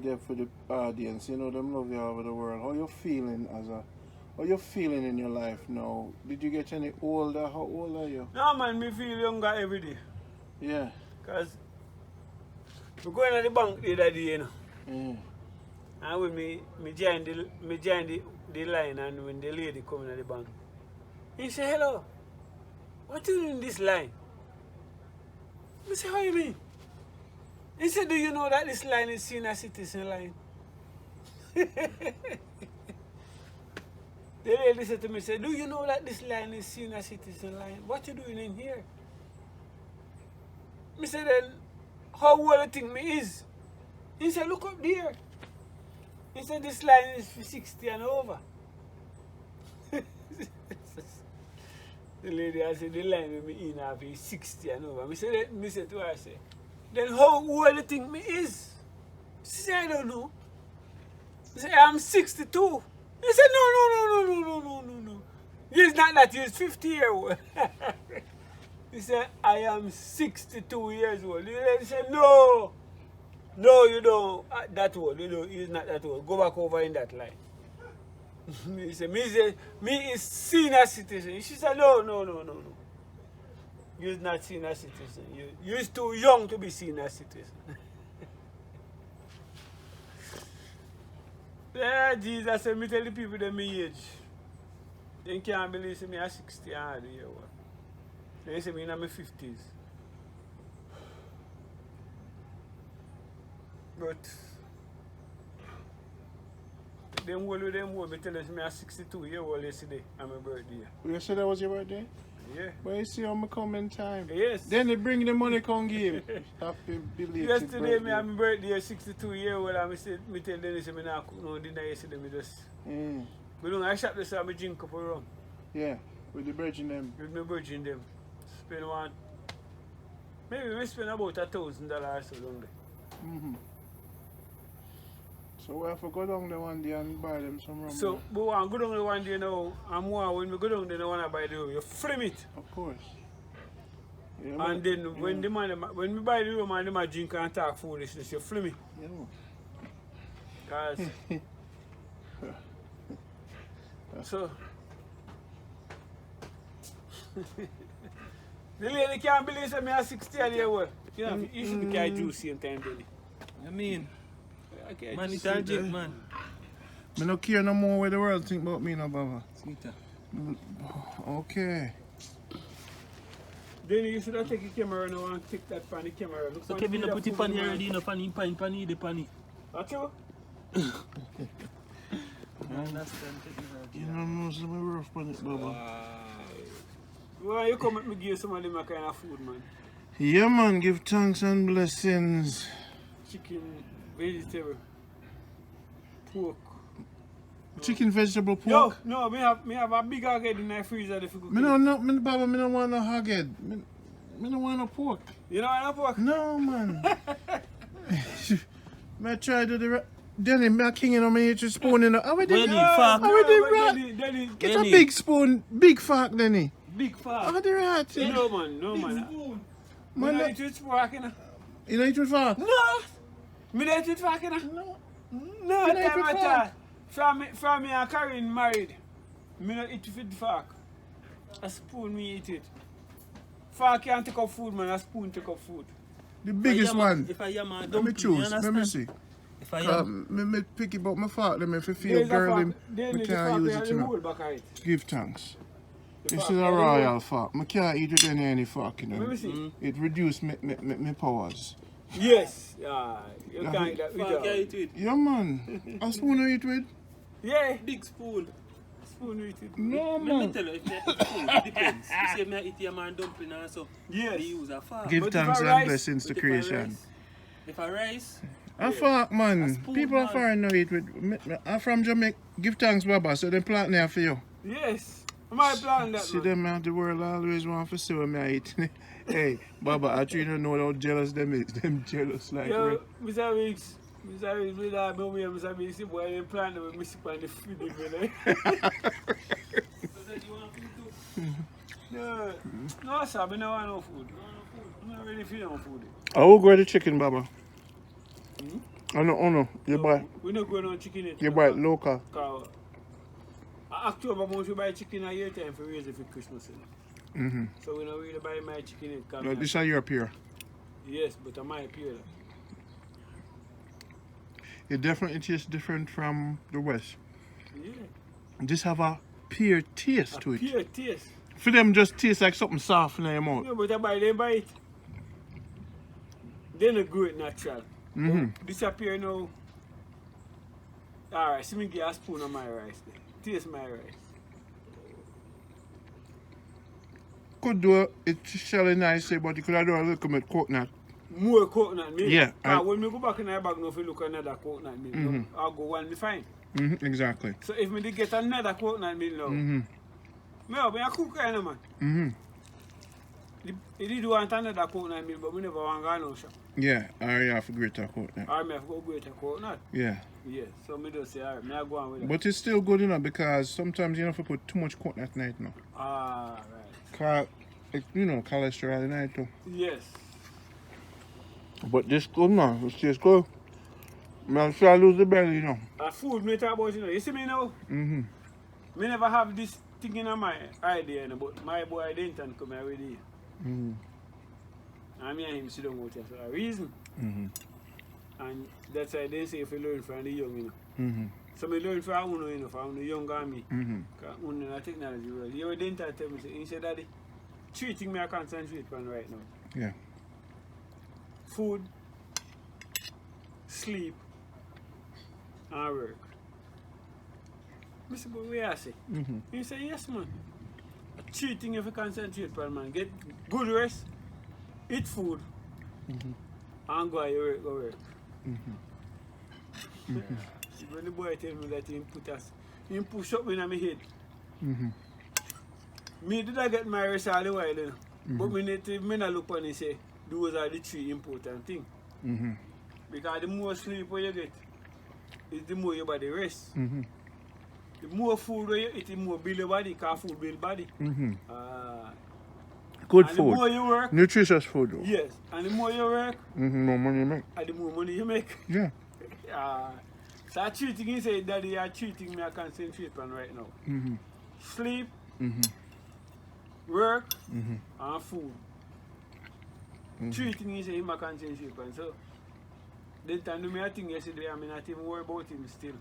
there for the audience. You know, them love you all over the world. How you feeling how you feeling in your life now? Did you get any older? How old are you? No, man, me feel younger every day. Yeah. Because we're going to the bank the other day, you know. Yeah. And when me join the line, and when the lady come in the bank, he say, hello, what you doing in this line? I say, how you mean? He said, do you know that this line is senior citizen line? The lady said to me, do you know that this line is senior citizen line? What you doing in here? I said, then, how old you think me is? He said, look up there. He said, this line is for 60 and over. The lady, I said, the line with me in have is 60 and over. I said to her, I said, then how old you think me is? She said, I don't know. I said, I'm 62. He said, no. It's not that, you're 50 years old. He said, I am 62 years old. The lady said, no, you don't. That old, you know, he's not that old. Go back over in that line. He said, me is senior citizen. She said, no. You're not senior citizen. You're too young to be senior citizen. Yeah, Jesus, me tell the people that me age. They can't believe me at 60 and year old. They say me in my 50s. But them old with them old, me tell them me at 62 years old yesterday on my birthday. You said that was your birthday? Yeah. But you see how me come in time. Yes. Then they bring the money come give. Happy belated Yesterday birthday. me on my birthday 62 years old and me tell them say me not cook no dinner yesterday, me just we don't I shop this and me drink up a rum. Yeah, with the virgin them. With my virgin them. Spend one maybe we spend about $1,000 or so down there. So we have to go down there one day and buy them some rum. So we want to go down there one day now, and more when we go down there, I want to buy the rum. You frame it. Of course. Yeah, And then when the man, when we buy the rum and the man drink and talk foolishness, you frame it. Yeah. Because so the lady can't believe that me at 60 years old. You know, you should be carry juice same time, Benny. I mean, Okay, man, it's a drink, man. I don't care no more what the world think about me, no, Baba. Sweeter. Okay. Then you should have taken the camera now and take that pan the camera. Look So Kevin, put the pan here already, no pan, the pan. That's all? I understand. You don't know some rough on it, Baba. Why you come at me give you some of them kind of food, man? Yeah, man, give thanks and blessings. Chicken, vegetable, pork. Chicken, vegetable, pork? No, me have a big hog in my freezer if you cook. Baba, me don't want no hog head. Me don't want no pork. You don't want no pork? No, man. Me try to do the Denny, me king in me eat a spoon in the. How we did fork? How we did Denny, Get a big spoon, big fork, Denny. big fork. How the rat? No man. Man, I eat with fork, you know. You don't eat with fork? No. Me don't eat with fork, you know. No, You don't eat with fork? From me and Karen married. Me don't eat with fork. A spoon me eat it. Fork can't take up food, man. A spoon take up food. The biggest one. If I am a Let me choose. Let me see. If I am, me pick it up my fork. Let me feel girl him. Me can't use it, you know. Back of it. Give thanks. This is a royal fork. I can't eat with any fork, you know. Let me see. It reduces me powers. Yes. You can't eat that fork you with eat with. Yeah, man. A spoon you eat with? Yeah. Big spoon. Spoon you eat it. No, Let me man. tell you, if I eat spoon, it depends. You say me I eat yam and dumpling and so. Yes. They use a fork. Give But thanks if I and rice- blessings to creation. If I rice, A fork, man. A spoon, People are man. foreign now eat with. I'm from Jamaica. Give thanks, Baba. So they plant there for you. Yes. My plan that, See man. them out the world always want to see what me eat. Hey, Baba, I actually don't know how jealous them is. Them jealous like Yo, red. Mr. Weeks, with that way, Mr. Weeks, the boy ain't plan to miss it on the feeding, man. No, sir, I don't want no food. I'm not ready for no food. I will go the chicken, Baba. Oh no. You buy We not going on chicken yet. you buy it local. Cause October month we buy chicken a year time for raise it for Christmas. You know? Mm-hmm. So we don't really buy my chicken yet. No, this is your peer. Yes, but I might appear. It definitely tastes different from the West. Yeah. This have a pear taste to it. Pure taste. For them just taste like something soft in your mouth. No, but they buy it. They not grow it natural. Mm-hmm. Disappear now. Alright, see me get a spoon of my rice then. Taste my rice. Could do it's shelly nice, but you could have done a little bit coconut. More coconut milk. Yeah, When me go back in the bag now, if you look at another coconut milk, no, I'll go one me fine. Mm-hmm, exactly. So if me did get another coconut milk now, me I cook kind of man. Mm-hmm. He did want another coconut milk, but we never want to go no shop. Yeah, I have a greater coconut. Or me have to go greater coconut. Yeah. Yeah, so me just say, alright, me I go on with that. But it's still good enough because sometimes you don't have to put too much coconut in it now. Ah, right. Cholesterol in it too. Yes. But this good now, it tastes good. I'm sure I lose the belly, Food me talk about, you see me now? Mm-hmm. Me never have this thing in my idea, but my boy didn't come here with it. Mm-hmm. And me and him sit down out here for a reason. Mm-hmm. And that's why they say if you learn from the young, Mm-hmm. So I learn from Uno, from the younger than me. Mm-hmm. Because Uno in the technology world. You didn't tell me, he said, Daddy, three things I concentrate on right now. Yeah. Food, sleep, and work. I said, but where I say? Mm-hmm. He said, yes, man. Three things if you concentrate on, man. Get good rest, eat food, and go your work. Mm-hmm. When the boy tell me that he push up in my head. Mm-hmm. Me did I get my rest all the while, you know? But me not look on and say, those are the three important things. Mm-hmm. Because the more sleep you get, is the more your body rest. Mm-hmm. The more food you eat, the more build your body, because food build body. Mm-hmm. Good and food. the more you work, Nutritious food though. yes, and the more you work, More money you make. and the more money you make. Yeah. So I treat things, he said, Daddy, I treat things I concentrate on right now. Mm-hmm. Sleep, Mm-hmm. work, Mm-hmm. and food. Three things he say I concentrate on. So, then time do me a thing yesterday, I'm not even worried about him still.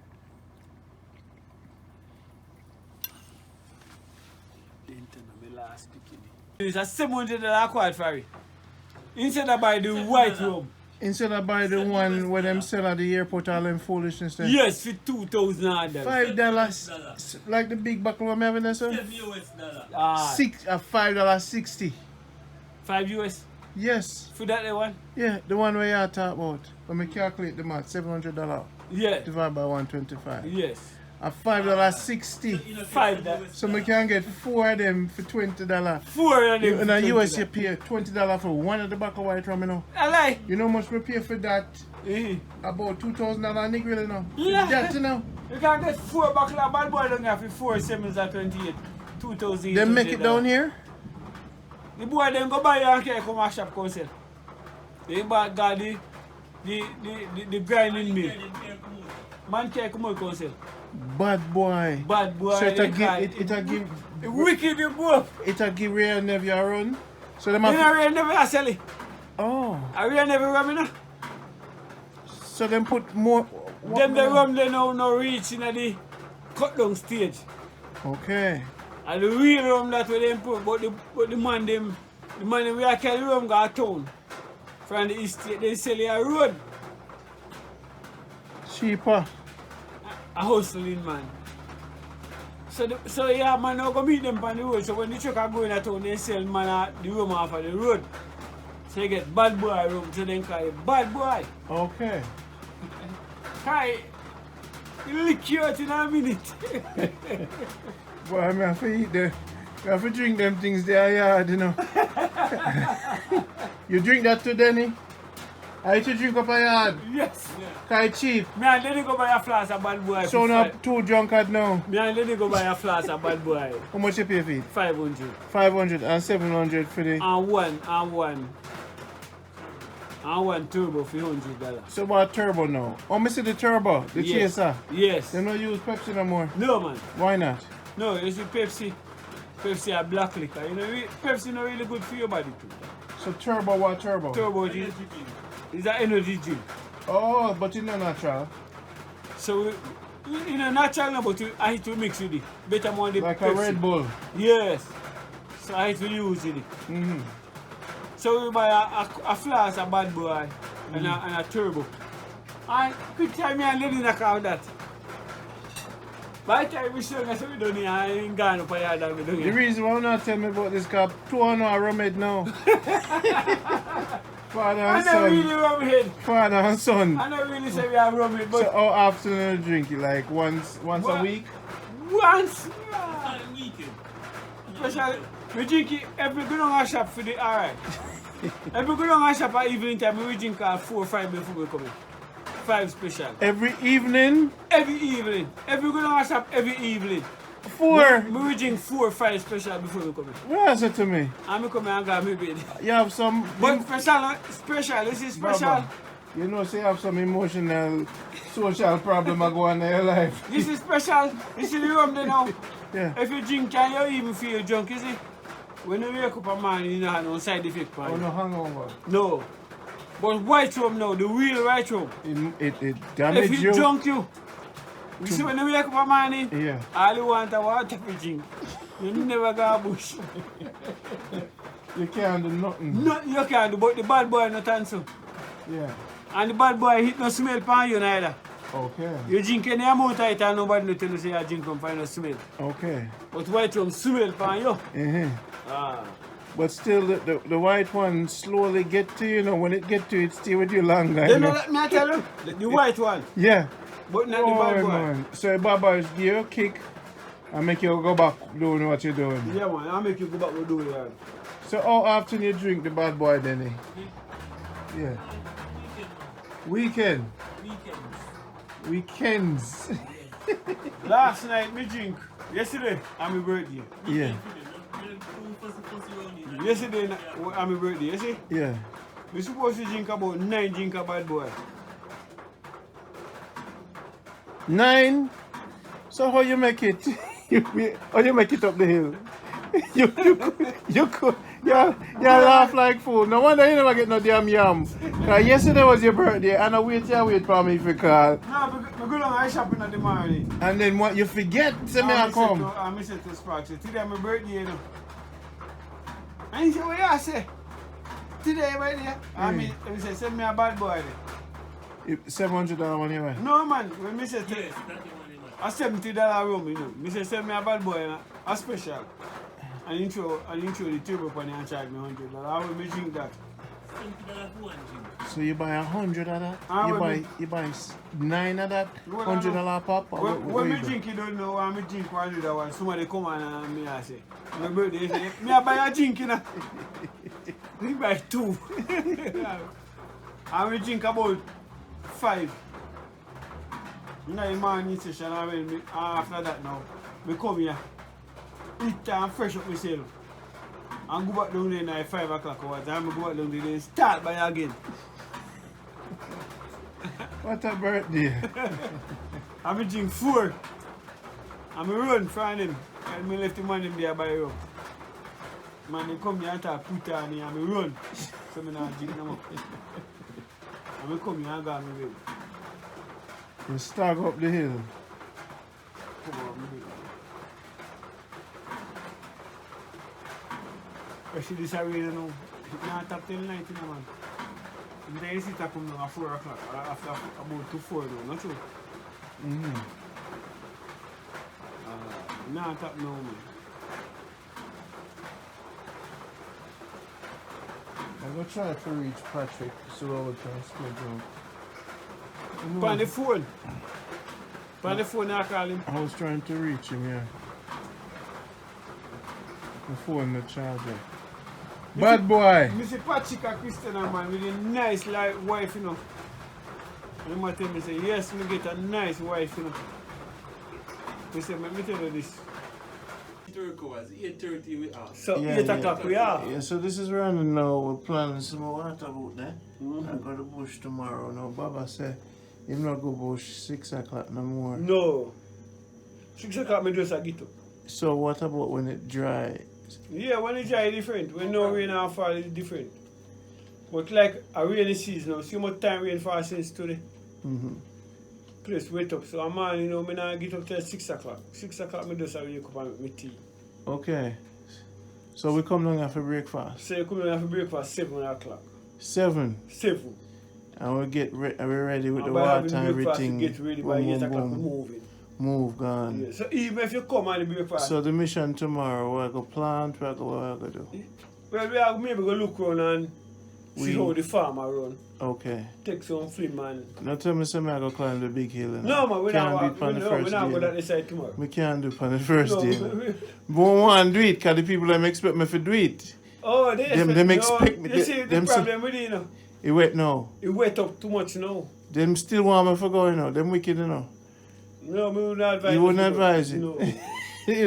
Then time I'm last picking. It's a $700 quad for it. Instead of buy the white robe. Instead of buy the one where them sell at the airport all them foolishness there. Yes, for $2,000. $5, like the big buckle I'm having there, sir. $5.60. $5 Yes. for that one? Yeah, the one where you talk about. When we calculate the math, $700 Yeah. divided by 125. Yes. A $5.60. $5. So we can get 4 of them for $20. Four of them. In the US you pay $20 for one of the back of white rum, you know. I like. You know how much we pay for that? About $2,000 nigga, you know. Yeah. That, you know. You can get 4 buckle of bad boy down here for 4 7s at 28. 2,000. They make it down here? The boy then go buy your and come and shop council. They got the grinding mill. Man can't come out council. Bad boy. Bad boy. So it'll give wicked the boy. it'll give real never a run. So them You know, have, I never sell it. oh. I really never rum, you know. So them put more. Them the rum they now reach in the cut down stage. Okay. And the real rum that we them put, but the man we are carry rum go town. From the estate, they sell it a road. Cheaper. A hustling man. So yeah, man now go meet them on the road. So when the truck are going at town, they sell man the rum off of the road. So you get bad boy rum, so then call it bad boy. Okay. Hi, you lick you out in a minute. Boy, I have to eat them. I have to drink them things there, yard, you know. You drink that too, Denny? I used to drink up a yard. Yes. Cause it's cheap. Me and Lenny go buy a flask of bad boy. So not too drunkard now. Me and Lenny go buy a flask of bad boy. How much you pay for it? 500. 500 and 700 for the... And one. And one turbo for $100. So what turbo now? Oh, me see the turbo, the Yes. chaser. Yes. They don't use Pepsi no more. No, man. Why not? No, you see Pepsi. Pepsi a black liquor. You know, Pepsi not really good for your body too. So turbo, what turbo? Turbo is an energy drink. Oh, but it's not natural. So, you know, natural now, but I hate to mix with it. Better more the Like Pepsi. a Red Bull. Yes. So I hate to use it. Mm-hmm. So we buy a flask, a bad boy, and a turbo. And quick time me and lady knock out that. By the time we sing, I said we don't need, I ain't gone up a yard and we don't The need. reason why I'm not telling me about this car, 200 a rum head now. Father I and don't really son. rum head. Father and son. I don't really say we have rum head, So but how often do you drink it? Like once a What? week? once, On the weekend. especially, we drink it every go down a shop for the, alright. Every go down a shop at evening time, we drink 4 or 5 before we come in. 5 special. Every evening? Every evening. Every go down a shop every evening. 4? We drink 4 or 5 special before we come in. What is it to me? And we come in and go my bed. You have some... But special, this is special. Baba, you know, say you have some emotional, social problem go on in your life. This is special. This is the rum there now. Yeah. If you drink and you even feel drunk, you see? When you wake up a man, you don't have no side effect for Oh, you. no hangover. No. But white rum now, the real white rum. It If damages it you. drunk you, you see when you wake up a morning, Yeah. all you want is water to drink. You never go bush. You can't do nothing. Nothing you can do, but the bad boy not answer. Yeah. And the bad boy hit no smell upon you neither. Okay. You drink any amount of it and nobody no tell you say you drink from find no smell. Okay. But white rum smell upon you. Uh-huh. Ah. But still, the white one slowly get to you know. When it get to you, it stay with you longer. Then you know? let me tell you, the white one, Yeah. but not the bad Oh, boy. man. So Baba give you a kick and make you go back doing what you're doing. Yeah man, I'll make you go back to do it. So how often you drink the bad boy, Denny? Yeah. Weekend. Weekend. Weekends. Weekends. Last night me drink. Yesterday, on my birthday. Yeah. Yesterday, on my birthday, you see? Yeah. We supposed to drink about 9 drink of bad boy. 9. So how you make it? How you make it up the hill? You laugh like fool. No wonder you never get no damn yam. Cause yesterday was your birthday and I wait for me if you call. No, we go down and shopping in the morning. And then what you forget, say me I come. I miss it to Sparks. Today my birthday, you know. And he said, what you say? Today, my dear. I mean, he said, send me a bad boy. $700 money, man. No, man. When me said, Yes, that's the money, man. a $70 room, you know. Me say, send me a bad boy, a special. And intro the turbo upon and charge me $100. I will me drink that. $20 for one drink. So you buy 100 of that? Ah, You buy 9 of that? $100 pop? Or what When you me do? drink, you don't know when me drink $100. Somebody come on and me I say, my birthday, say, me I buy a drink, you know. Me buy 2. And we drink about 5. You know, the morning session, and when me, after that now, we come here, eat and fresh up myself. And go back down there at 5 o'clock or time I go back down there, start by again. What a birthday. And we drink 4. And we run from him. And we left the man him there by road. Man, they come here and talk put on me and we run. So I not drink no more. And we come here and go on my way. You stag up the hill. Come on, my way. Especially this arena now. It's not top 10 night, you know, man. And then you see it come down at 4 o'clock. After about 2 4 now, not true? Mm-hmm. Not top now, man. I'm going to try to reach Patrick so we can schedule. On the phone. On the phone, I call him. I was trying to reach him, yeah. The phone, the charger. Bad boy! Mr. Patrick a Christian man with a nice like wife, you know. And he might tell me, say, yes, me get a nice wife, you know. He said, let me tell you this. Turquoise, 8:30 we are. So Yeah, 8 yeah. o'clock we are. Yeah, so this is running now. We're planning some more water about that. I go to bush tomorrow. Now, Baba said, him not go bush 6 o'clock no more. No. 6 o'clock me just a get up. So what about when it dry? Yeah, when it's dry, it's different. When no rain and fall, it's different. But like a rainy season now, see how much time rain fall since today. Mm-hmm. Place wait up. So a man, you know, me not get up till 6 o'clock. 6 o'clock me just wake up and make tea. Okay. So we come down after breakfast. So you come in for breakfast 7 o'clock. 7. 7. And we get we're ready with And the by water having and breakfast, everything. you get ready by Boom, 8 boom, o'clock boom. moving. Move gone. Yeah. So even if you come and the breakfast, So the mission tomorrow, we're going to plant, we're going to do. well, we are maybe go look around and see We- how the farmer run. Okay. Take some film and... Now tell me something, I go climb the big hill. No, man, we Can't not do walk. it on the We first not go day. that this side tomorrow. We can't do it on the first No, day. we- But want to do it because the people them expect me to do it. Oh, they Them expect me- You see, the them problem with it, you know, It wet now. it wet up too much now. Them still want me for going now. Them wicked you know. No, we would not advise You wouldn't to go. advise it. No.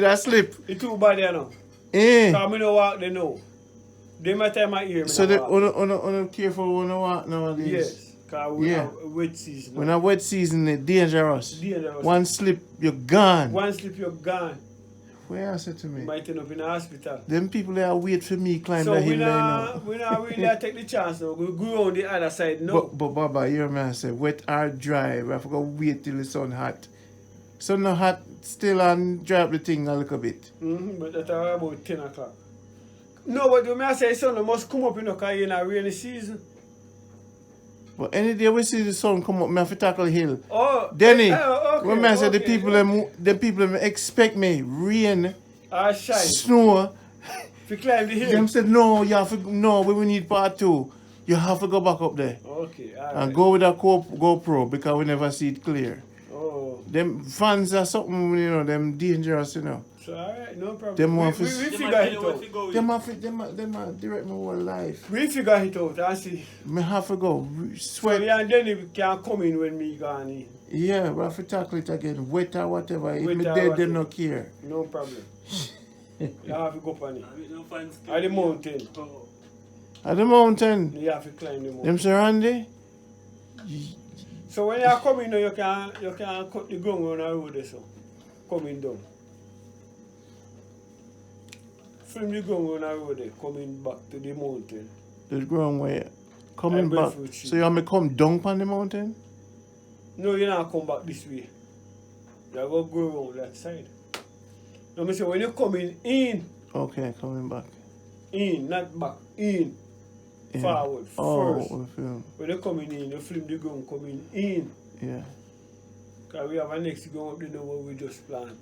That slip. It's too bad, you know. Eh. Because I don't walk, they know. They might time I hear me. So I they walk. on careful when you walk nowadays. Yes, because we Yeah. have wet season. When a wet season, it's dangerous. Dangerous. One slip, you're gone. One slip, you're gone. Where I said to You me? might end up in a hospital. Them people there wait for me climb So the we hill there not, now. we not really take the chance now. We go on the other side now. But Baba, you hear me I say, wet or dry, we have to go wait till the sun hot. Sun not hot, still and dry up the thing a little bit. But that's about 10 o'clock. No, but when I say sun must come up, you know, because you're in a rainy season. But any day we see the sun come up, me have to tackle hill. Oh, Denny, okay, when I say the okay, people okay. them expect me, rain, Shine. snow, If you climb the hill. them said no, you have to no, we will need part 2. You have to go back up there. Okay, all And right. go with a GoPro because we never see it clear. Oh, Them fans are something, you know, them dangerous, you know. so all right, no problem. Them want we to- Them figure a tell it you what out. to go with. Them are direct my whole life. We figure it out and see. Me have to go So sweat. yeah, and then you can come in when me gone in. Yeah, we have to tackle it again. Wet or whatever. If Wet me or dead, whatever. them no care. No problem. You have to go on it. I mean, no fans At the mountain. Oh. At the mountain, You have to climb the mountain. them surrounded. So when you are coming now, you can cut the ground on the road there, so coming down. Film the ground on the road there, coming back to the mountain. The ground where coming And back. breadfruit tree. So you want me come down on the mountain? No, you not come back this way. You go around that side. Now me say when you coming in, Okay, coming back. not back, in, Yeah. forward, Oh, first. we film. When you coming in, you film the ground coming in. Yeah. Because we have a next ground up there now where we just plant.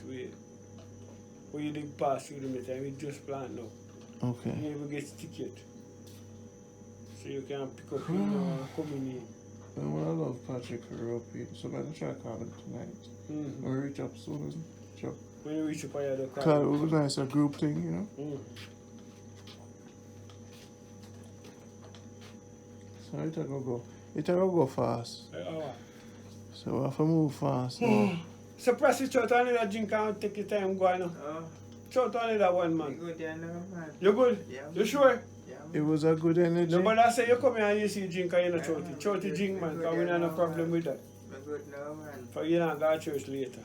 Where you dig past through the time, we just plant now. Okay. You never get ticket. So you can pick up coming in. Well, I love Patrick Ropi, so I'm going to try to call him tonight. Mm-hmm. We'll reach up soon. Sure. When you reach up here, the Because car. it was nice, a group thing, you know. Mm. So it'll go fast. So we have to move fast. So press it out another drink and take your time going now. Shout another one, man. Good, yeah, no, man. You good? Yeah. You sure? Yeah, man. It was a good energy. No, but I say you come here and you see drink and you not throat it. Throat it drink, man, because we don't have no problem with that. I'm good now, man. For you not go to church later.